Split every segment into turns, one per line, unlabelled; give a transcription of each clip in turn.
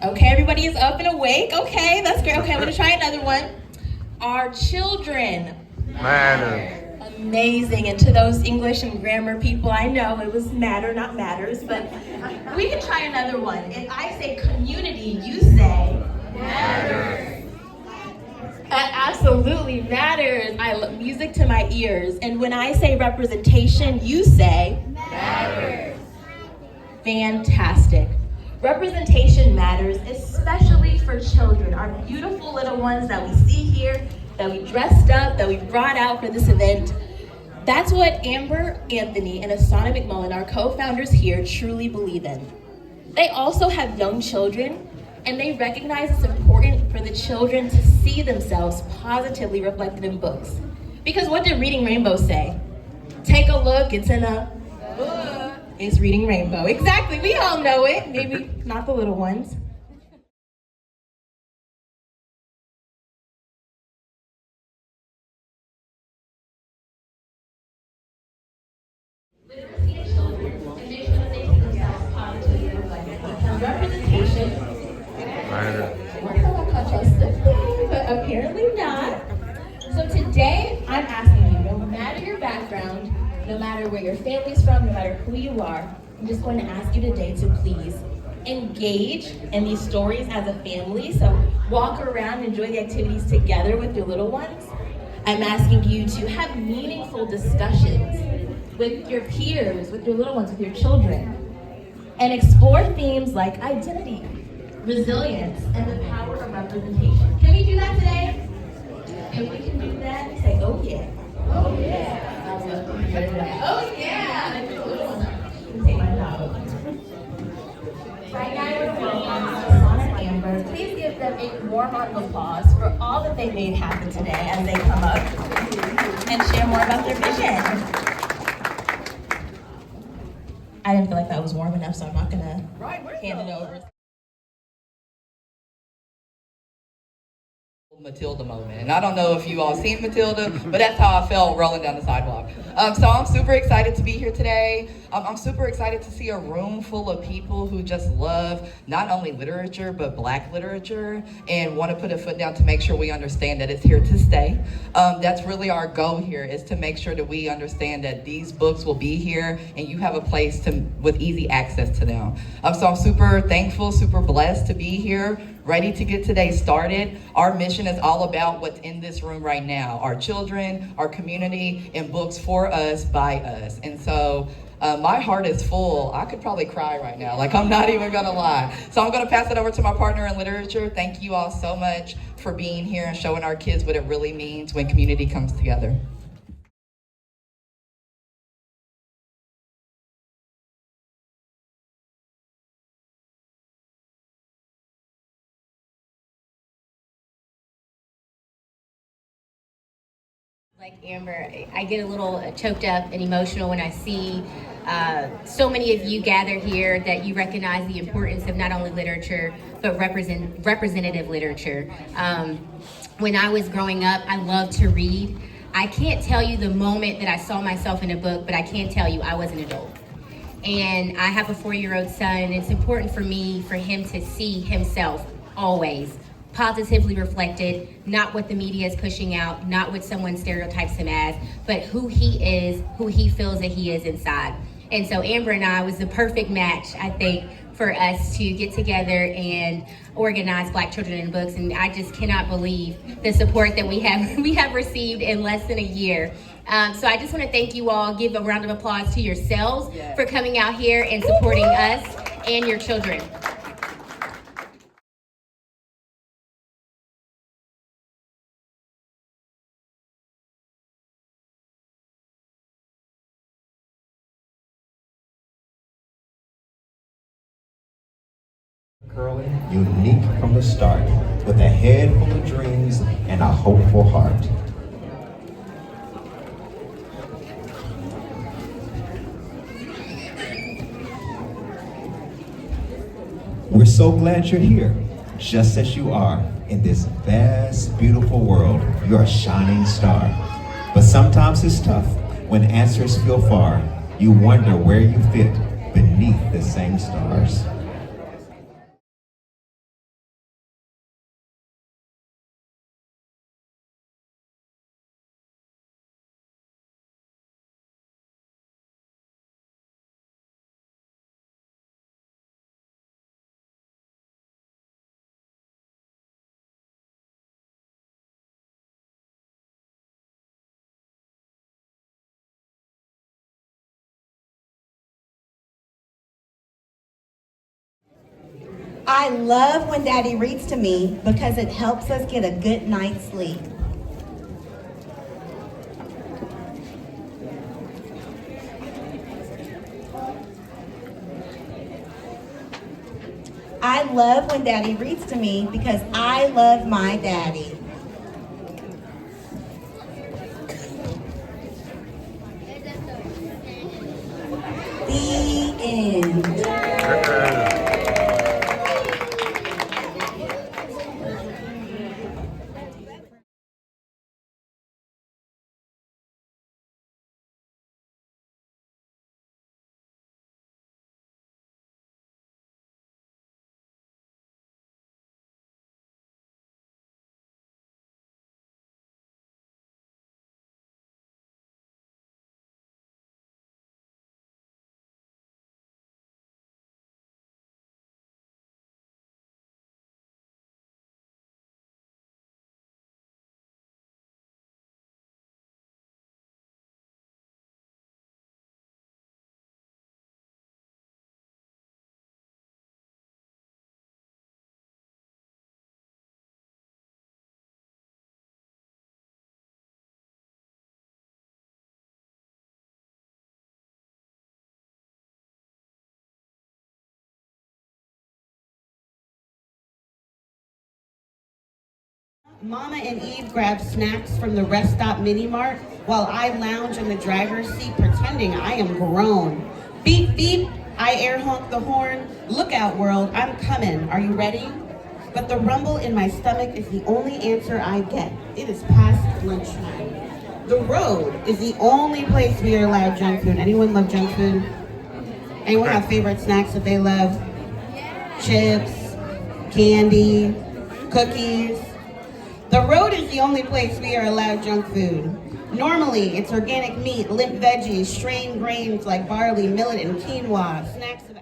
Okay, everybody is up and awake. Okay, that's great. Okay, I'm gonna try another one. Our children
matter.
Amazing. And to those English and grammar people, I know it was matter, not matters, but we can try another one. If I say community, you say matters. That absolutely matters. I love music to my ears. And when I say representation, you say matters. Fantastic. Representation matters, especially for children, our beautiful little ones that we see here, that we dressed up, that we brought out for this event. That's what Amber Anthony and Asona McMullen, our co-founders here, truly believe in. They also have young children, and they recognize it's important for the children to see themselves positively reflected in books. Because what did Reading Rainbow say? Take a look, it's in a book. It's Reading Rainbow. Exactly, we all know it. Maybe not the little ones. Literacy in children, and they should say to themselves positively reflected. Because representation, I thought I caught y'all slipping, but apparently not. So today, I'm asking you, no matter your background, no matter where your family's from, no matter who you are, I'm just going to ask you today to please engage in these stories as a family. So walk around, enjoy the activities together with your little ones. I'm asking you to have meaningful discussions with your peers, with your little ones, with your children, and explore themes like identity, resilience, and the power of representation. Can we do that today? If we can do that, say, oh yeah. Oh yeah. Oh yeah. Take my job. Right now, we're welcome Sharon and Amber. Please give them a warm round of applause for all that they made happen today as they come up and share more about their vision. I didn't feel like that was warm enough, so I'm not gonna hand it over.
Matilda moment. And I don't know if you all seen Matilda, but that's how I felt rolling down the sidewalk. So I'm super excited to be here today. I'm super excited to see a room full of people who just love not only literature, but Black literature, and want to put a foot down to make sure we understand that it's here to stay. That's really our goal here, is to make sure that we understand that these books will be here and you have a place with easy access to them. So I'm super thankful, super blessed to be here, ready to get today started. Our mission is all about what's in this room right now, our children, our community, and books for us, by us. And so my heart is full. I could probably cry right now, like I'm not even gonna lie. So I'm gonna pass it over to my partner in literature. Thank you all so much for being here and showing our kids what it really means when community comes together.
Like Amber, I get a little choked up and emotional when I see so many of you gather here, that you recognize the importance of not only literature, but representative literature. When I was growing up, I loved to read. I can't tell you the moment that I saw myself in a book, but I can tell you I was an adult. And I have a 4-year-old son, and it's important for me, for him to see himself always positively reflected, not what the media is pushing out, not what someone stereotypes him as, but who he is, who he feels that he is inside. And so Amber and I was the perfect match, I think, for us to get together and organize Black Children in Books. And I just cannot believe the support that we have received in less than a year. So I just want to thank you all. Give a round of applause to yourselves for coming out here and supporting us and your children.
Curly, unique from the start, with a head full of dreams and a hopeful heart. We're so glad you're here, just as you are, in this vast, beautiful world. You're a shining star. But sometimes it's tough when answers feel far. You wonder where you fit beneath the same stars.
I love when Daddy reads to me because it helps us get a good night's sleep. I love when Daddy reads to me because I love my daddy. The end.
Mama and Eve grab snacks from the rest stop mini mart while I lounge in the driver's seat pretending I am grown. Beep, beep, I air honk the horn. Look out, world, I'm coming. Are you ready? But the rumble in my stomach is the only answer I get. It is past lunchtime. The road is the only place we are allowed junk food. Anyone love junk food? Anyone have favorite snacks that they love? Chips, candy, cookies. The road is the only place we are allowed junk food. Normally, it's organic meat, limp veggies, strained grains like barley, millet, and quinoa, snacks of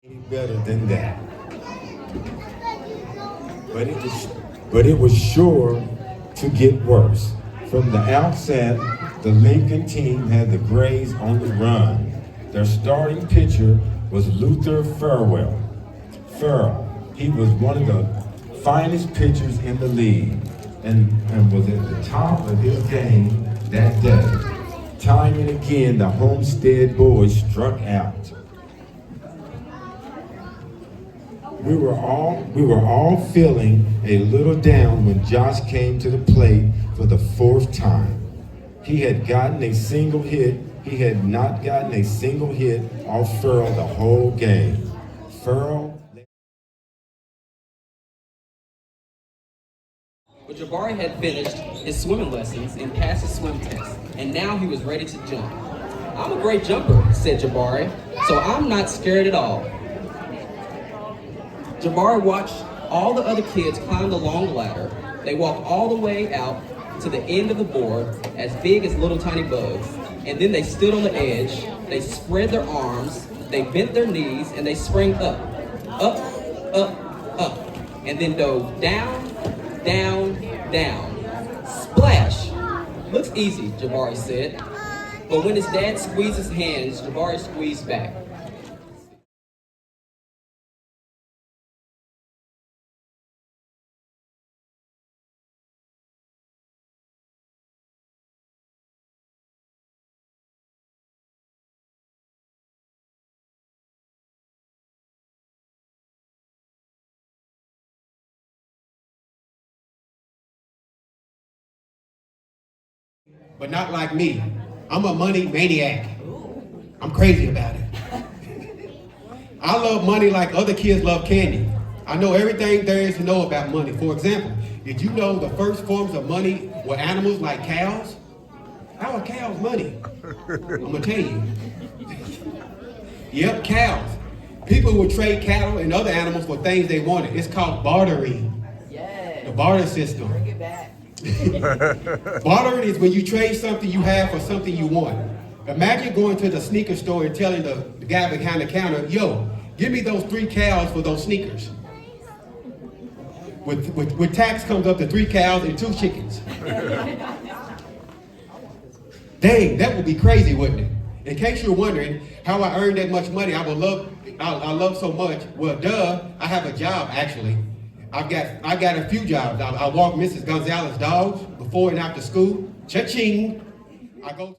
any better than that. But it was sure to get worse. From the outset, the Lincoln team had the Grays on the run. Their starting pitcher was Luther Farrell. He was one of the finest pitchers in the league and was at the top of his game that day. Time and again, the Homestead boys struck out. We were all feeling a little down when Josh came to the plate for the fourth time. He had gotten a single hit. He had not gotten a single hit off Farrell the whole game. Farrell.
But Jabari had finished his swimming lessons and passed his swim test, and now he was ready to jump. "I'm a great jumper," said Jabari, "so I'm not scared at all." Jabari watched all the other kids climb the long ladder. They walked all the way out to the end of the board, as big as little tiny bugs. And then they stood on the edge, they spread their arms, they bent their knees, and they sprang up, up, up, and then dove down, down, down. Splash! "Looks easy," Jabari said. But when his dad squeezed his hands, Jabari squeezed back.
But not like me. I'm a money maniac. I'm crazy about it. I love money like other kids love candy. I know everything there is to know about money. For example, did you know the first forms of money were animals like cows? How are cows money? I'm gonna tell you. Yep, cows. People would trade cattle and other animals for things they wanted. It's called bartering.
Yes.
The barter system.
Bring it back.
Bartering is when you trade something you have for something you want. Imagine going to the sneaker store and telling the guy behind the counter, yo, give me those 3 cows for those sneakers. With tax comes up to 3 cows and 2 chickens. Dang, that would be crazy, wouldn't it? In case you're wondering how I earned that much money, I love so much. Well, I have a job actually. I got a few jobs. I walk Mrs. Gonzalez's dogs before and after school. Cha-ching. I go